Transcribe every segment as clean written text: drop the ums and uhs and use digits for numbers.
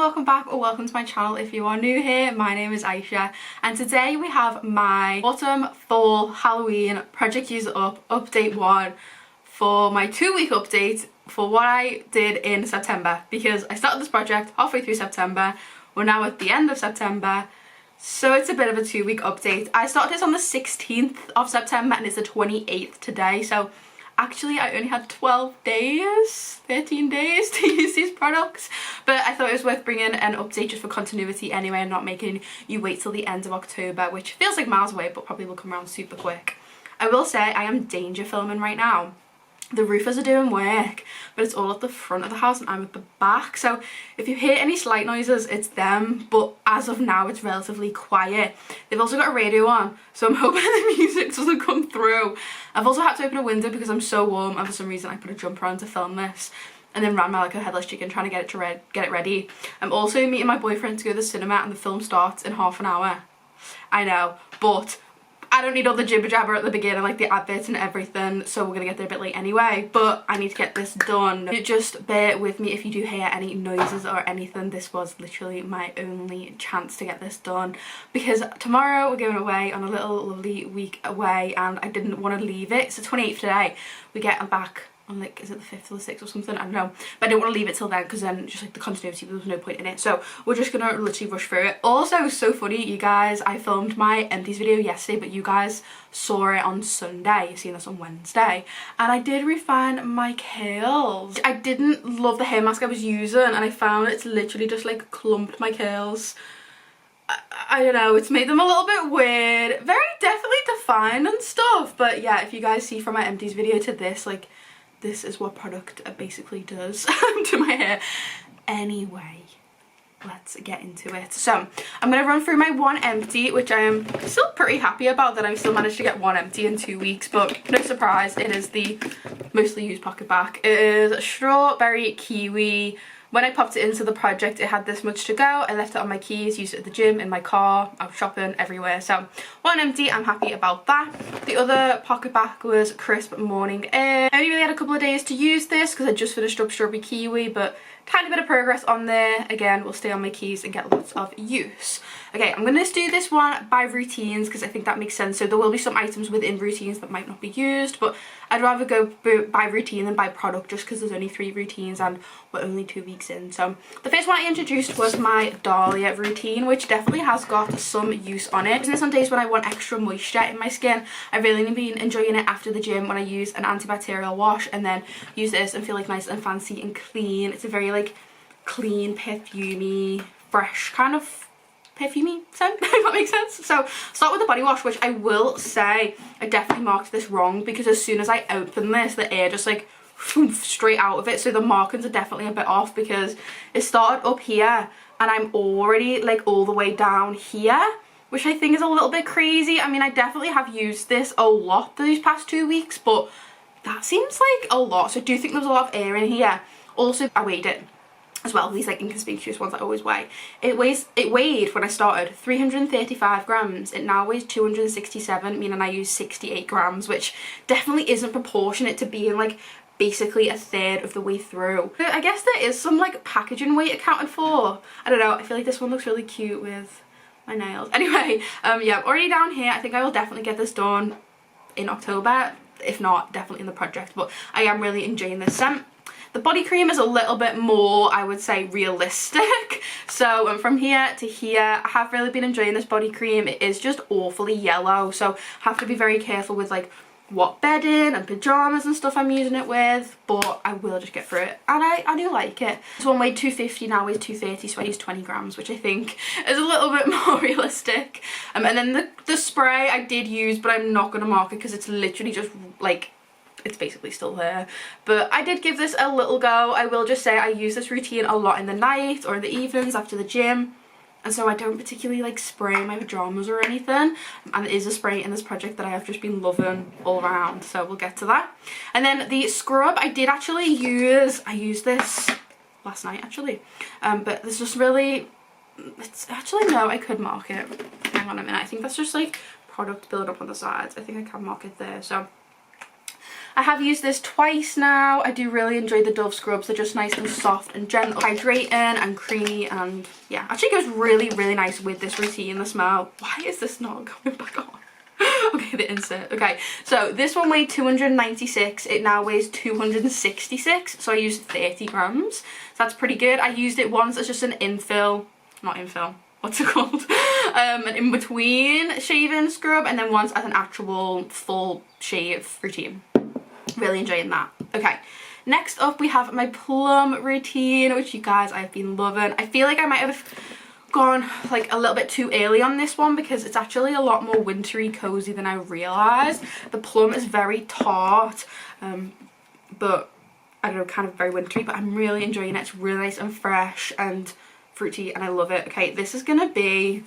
welcome back or welcome to my channel. If you are new here, my name is Aisha and today we have my autumn, fall, Halloween Project Use It Up update 1 for my 2-week update for what I did in September, because I started this project halfway through September. We're now at the end of September, so it's a bit of a 2-week update. I started this on the 16th of September and it's the 28th today, so actually I only had 13 days to use these products, but I thought it was worth bringing an update just for continuity anyway and not making you wait till the end of October, which feels like miles away but probably will come around super quick. I will say I am danger filming right now. The roofers are doing work, but it's all at the front of the house and I'm at the back, so if you hear any slight noises, it's them, but as of now it's relatively quiet. They've also got a radio on, so I'm hoping the music doesn't come through. I've also had to open a window because I'm so warm and for some reason I put a jumper on to film this and then ran my like a headless chicken trying to get it ready. I'm also meeting my boyfriend to go to the cinema and the film starts in half an hour. I know, but I don't need all the jibber jabber at the beginning, like the adverts and everything, so we're gonna get there a bit late anyway, but I need to get this done. Just bear with me if you do hear any noises or anything. This was literally my only chance to get this done because tomorrow we're going away on a little lovely week away and I didn't want to leave it. It's the 28th today. We get back on like, is it the 5th or the 6th or something? I don't know, but I didn't want to leave it till then because then just like the continuity, there was no point in it, so we're just gonna literally rush through it. Also, so funny, you guys, I filmed my empties video yesterday but you guys saw it on Sunday. You've seen this on Wednesday, and I did refine my curls. I didn't love the hair mask I was using and I found it's literally just like clumped my curls. I don't know, it's made them a little bit weird, very definitely defined and stuff, but yeah, if you guys see from my empties video to this, like this is what product basically does to my hair. Anyway, let's get into it. So I'm going to run through my one empty, which I am still pretty happy about that I still managed to get one empty in 2 weeks, but no surprise, it is the mostly used PocketBac. It is strawberry kiwi. When I popped it into the project, it had this much to go. I left it on my keys, used it at the gym, in my car, I was shopping, everywhere. So one empty, I'm happy about that. The other PocketBac was Crisp Morning Air. I only really had a couple of days to use this because I just finished up Strawberry Kiwi, but tiny bit of progress on there. Again, will stay on my keys and get lots of use. Okay, I'm gonna just do this one by routines because I think that makes sense. So there will be some items within routines that might not be used, but I'd rather go by routine than by product just because there's only 3 routines and we're only 2 weeks in. So the first one I introduced was my Dahlia routine, which definitely has got some use on it. Using this on days when I want extra moisture in my skin. I've really been enjoying it after the gym when I use an antibacterial wash and then use this and feel like nice and fancy and clean. It's a very like clean, perfumey, fresh kind of perfumey scent, if that makes sense. So start with the body wash, which I will say I definitely marked this wrong because as soon as I open this, the air just like straight out of it, so the markings are definitely a bit off because it started up here and I'm already like all the way down here, which I think is a little bit crazy. I mean, I definitely have used this a lot these past 2 weeks, but that seems like a lot, so I do think there was a lot of air in here. Also, I weighed it as well, these like inconspicuous ones I always weigh. It weighed when I started 335 grams. It now weighs 267, meaning I use 68 grams, which definitely isn't proportionate to being like basically a third of the way through. But I guess there is some like packaging weight accounted for. I don't know, I feel like this one looks really cute with my nails. Anyway, yeah, already down here. I think I will definitely get this done in October, if not definitely in the project, but I am really enjoying this scent. The body cream is a little bit more, I would say, realistic. So from here to here, I have really been enjoying this body cream. It is just awfully yellow, so have to be very careful with like what bedding and pajamas and stuff I'm using it with, but I will just get through it and I do like it. This one weighed 250, now weighs 230, so I use 20 grams, which I think is a little bit more realistic. And then the spray I did use, but I'm not going to mark it because it's literally just like, it's basically still there, but I did give this a little go. I will just say I use this routine a lot in the night or in the evenings after the gym, and so I don't particularly like spray my pajamas or anything, and it is a spray in this project that I have just been loving all around, so we'll get to that. And then the scrub I did actually use, I used this last night actually, but there's just really, it's actually, no, I could mark it, hang on a minute, I think that's just like product build up on the sides. I think I can mark it there. So I have used this twice now. I do really enjoy the Dove scrubs. They're just nice and soft and gentle, hydrating and creamy, and yeah, actually goes really, really nice with this routine, the smell. Why is this not going back on? Okay, the insert. Okay, so this one weighed 296. It now weighs 266, so I used 30 grams. So that's pretty good. I used it once as just an infill, not infill, what's it called? An in-between shaving scrub, and then once as an actual full shave routine. Really enjoying that. Okay, next up we have my plum routine, which you guys, I've been loving. I feel like I might have gone like a little bit too early on this one because it's actually a lot more wintry cozy than I realized. The plum is very tart, but I don't know, kind of very wintry, but I'm really enjoying it. It's really nice and fresh and fruity, and I love it. Okay, this is gonna be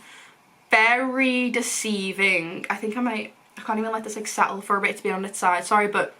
very deceiving. I think I can't even let this like settle for a bit to be on its side, sorry, but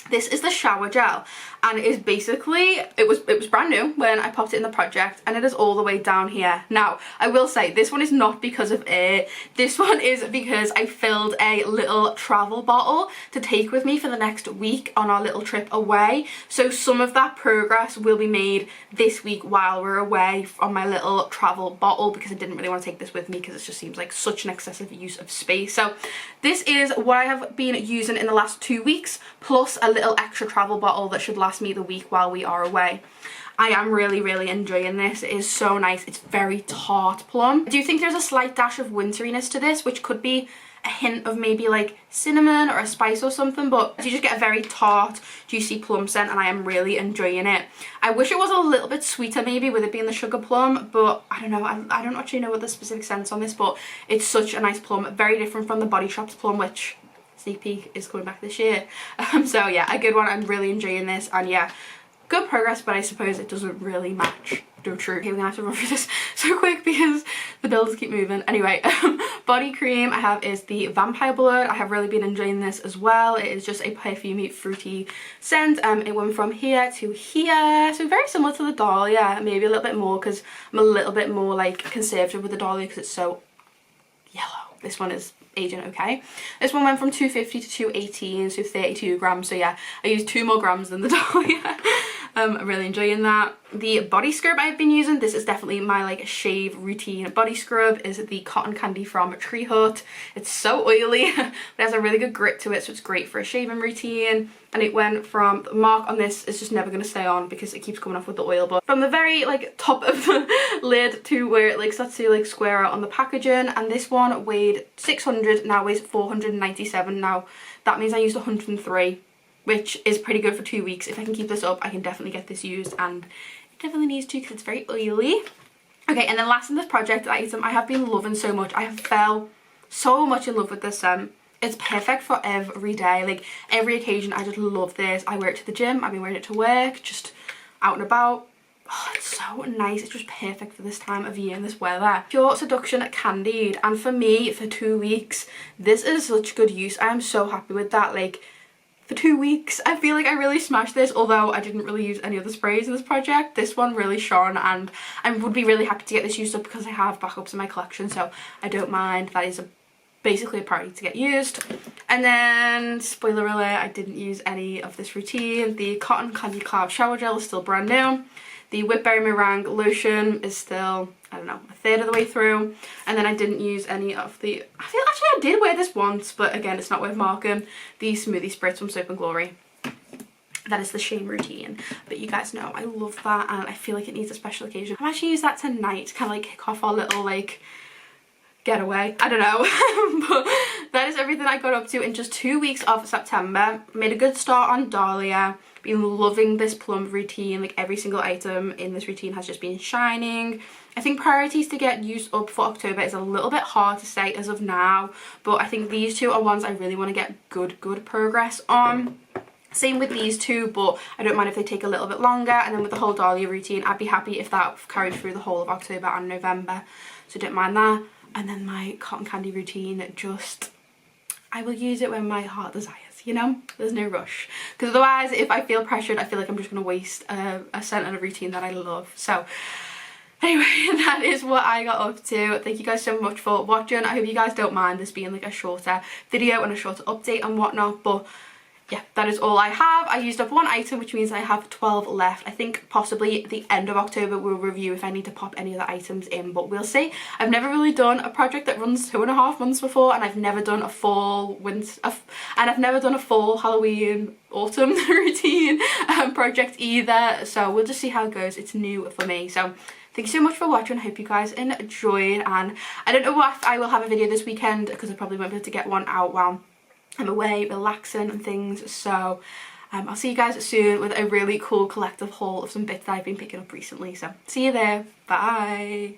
this is the shower gel, and it is basically, it was brand new when I popped it in the project, and it is all the way down here. Now, I will say, this one is not because of air. This one is because I filled a little travel bottle to take with me for the next week on our little trip away. So some of that progress will be made this week while we're away on my little travel bottle, because I didn't really want to take this with me because it just seems like such an excessive use of space. So this is what I have been using in the last 2 weeks, plus a little extra travel bottle that should last me the week while we are away. I am really, really enjoying this. It is so nice. It's very tart plum. I do think there's a slight dash of winteriness to this, which could be a hint of maybe like cinnamon or a spice or something, but you just get a very tart, juicy plum scent, and I am really enjoying it. I wish it was a little bit sweeter maybe with it being the sugar plum, but I don't know. I don't actually know what the specific scent's on this, but it's such a nice plum. Very different from the Body Shop's plum, which sneak peek is coming back this year. So yeah, a good one. I'm really enjoying this, and yeah, good progress, but I suppose it doesn't really match the true. Okay, we're gonna have to run through this so quick because the builders keep moving. Anyway, body cream I have is the Vampire Blood. I have really been enjoying this as well. It is just a perfumey, fruity scent. It went from here to here, so very similar to the Dahlia, maybe a little bit more because I'm a little bit more like conservative with the Dahlia because it's so yellow. This one is aging okay. This one went from 250 to 218, so 32 grams. So yeah, I used 2 more grams than the Dahlia. I'm really enjoying that. The body scrub I've been using, this is definitely my like shave routine body scrub, is the Cotton Candy from Tree Hut. It's so oily, but it has a really good grit to it, so it's great for a shaving routine. And it went from, the mark on this is just never going to stay on because it keeps coming off with the oil, but from the very like top of the lid to where it like starts to like square out on the packaging. And this one weighed 600, now weighs 497. Now that means I used 103, which is pretty good for 2 weeks. If I can keep this up, I can definitely get this used, and it definitely needs to because it's very oily. Okay, and then last in this project item I have been loving so much. I have fell so much in love with this scent. It's perfect for every day, like every occasion. I just love this. I wear it to the gym, I've been wearing it to work, just out and about. Oh, it's so nice. It's just perfect for this time of year and this weather. Pure Seduction Candied, and for me, for 2 weeks, this is such good use. I am so happy with that. Like, for 2 weeks, I feel like I really smashed this, although I didn't really use any other sprays in this project. This one really shone, and I would be really happy to get this used up because I have backups in my collection, so I don't mind. That is basically a priority to get used. And then, spoiler alert, I didn't use any of this routine. The Cotton Candy Cloud Shower Gel is still brand new. The Whipberry Meringue Lotion is still, I don't know, a third of the way through. And then I didn't use any of the, I feel actually I did wear this once, but again, it's not worth marking. The Smoothie Spritz from Soap & Glory. That is the shame routine. But you guys know I love that, and I feel like it needs a special occasion. I might actually use that tonight to kind of like kick off our little like getaway. I don't know. But that is everything I got up to in just 2 weeks of September. Made a good start on Dahlia. Been loving this plum routine. Like every single item in this routine has just been shining. I think priorities to get used up for October is a little bit hard to say as of now, but I think these two are ones I really want to get good progress on. Same with these two, but I don't mind if they take a little bit longer. And then with the whole Dahlia routine, I'd be happy if that carried through the whole of October and November, so don't mind that. And then my cotton candy routine, just, I will use it when my heart desires, you know? There's no rush. Because otherwise, if I feel pressured, I feel like I'm just going to waste a scent and a routine that I love. So anyway, that is what I got up to. Thank you guys so much for watching. I hope you guys don't mind this being like a shorter video and a shorter update and whatnot, but yeah, that is all I have. I used up one item, which means I have 12 left. I think possibly at the end of October we'll review if I need to pop any other items in, but we'll see. I've never really done a project that runs 2.5 months before, and I've never done a fall winter and I've never done a fall, Halloween, autumn routine project either, so we'll just see how it goes. It's new for me. So thank you so much for watching. I hope you guys enjoyed, and I don't know if I will have a video this weekend because I probably won't be able to get one out while I'm away relaxing and things, so I'll see you guys soon with a really cool collective haul of some bits that I've been picking up recently. So see you there, bye.